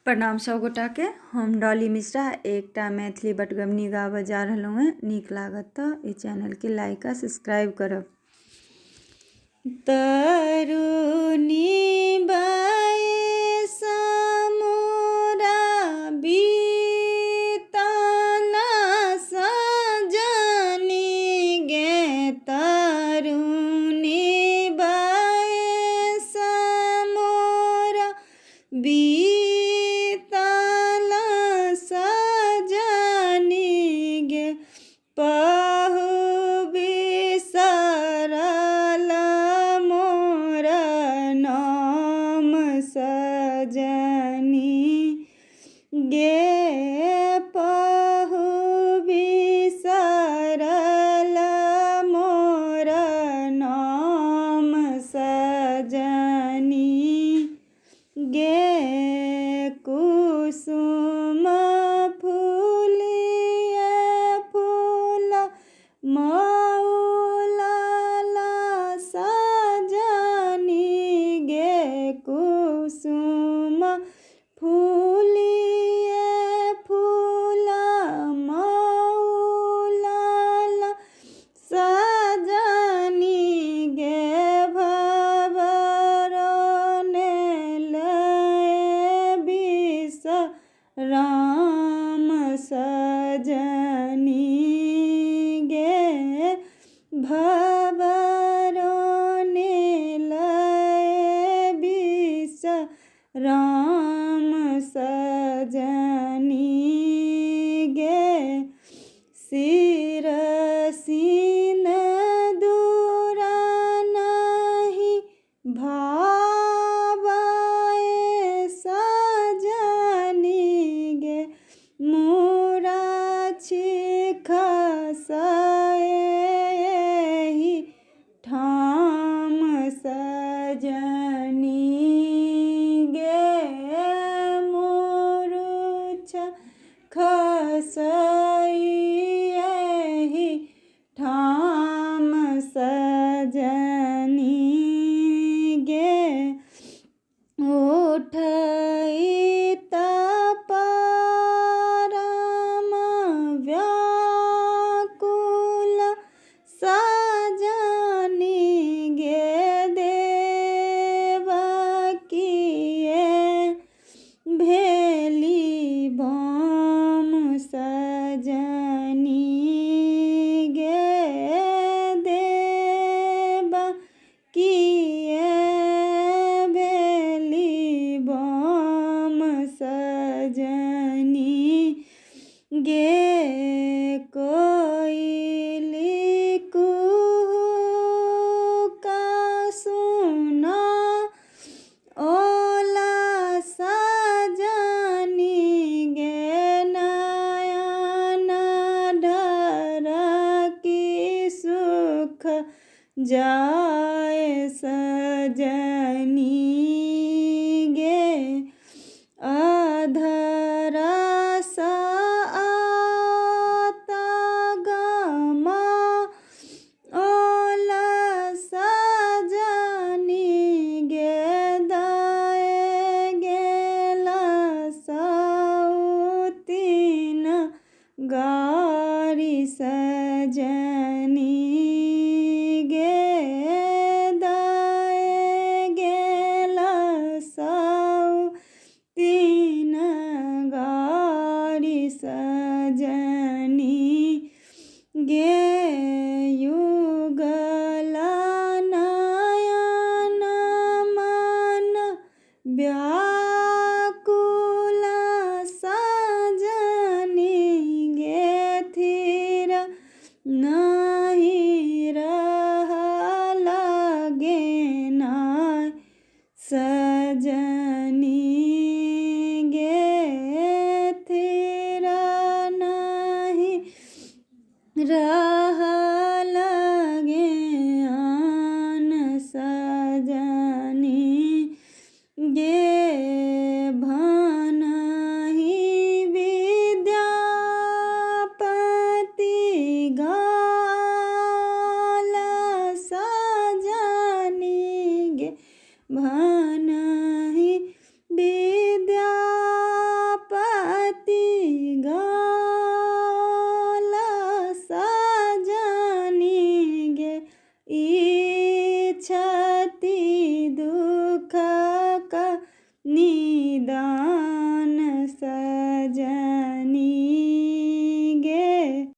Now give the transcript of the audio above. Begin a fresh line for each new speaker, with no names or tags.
प्रणाम सब गोटा के। हम डॉली मिश्रा एकटा मैथिली बटगबनी गाबऽ जा रहलहुँ हैं। नीक लागत तऽ ई चैनल के लाइक आ सब्सक्राइब करब। तरुणी बाएसा मोरा बीतना सजनी गे, तरुणी बाएसा मोरा बीतला सजनी गे, पहु बिसरल मोर नाम सजनी गे, पहु बिसरल मोर नाम सजनी गे, कुसुम फूलिए फूल मौलाला सजनी गे, कुसुम फूलिए फूल मौलाला सजनी गे, भवरने राम सजनी गे, भवरने बिस राम सजनी गे, सिरसिन दूरा नहीं भावाए सजनी गे, मूरा खसएहि ठाम सजनी गे, मूर्छ खसएहि ठाम सजनी गे, उठैत परम व्याकुल सजनी गे, देवकिए भेली बाम सजनी गे, देवकिए भेली बाम सजनी गे, कोयली कुहुका सुना ओला सजनी गे, नयन ढरकी सुख जाए सजनी गे, अधरा सात गमा ओला सजनी गे, दाए गेला सौतीन गारी सजनी गे, दाए गेला सौतीन गारी सजनी गे, युगला नयन मन व्याकुल सजनी गे, थिर नहीं रहल गे नाय सजनी गे, थिर नहीं रहल गे आन सजनी गे, भनहि विद्यापति गाल सजनी गे, भनहि विद्या छति दुख का निदान।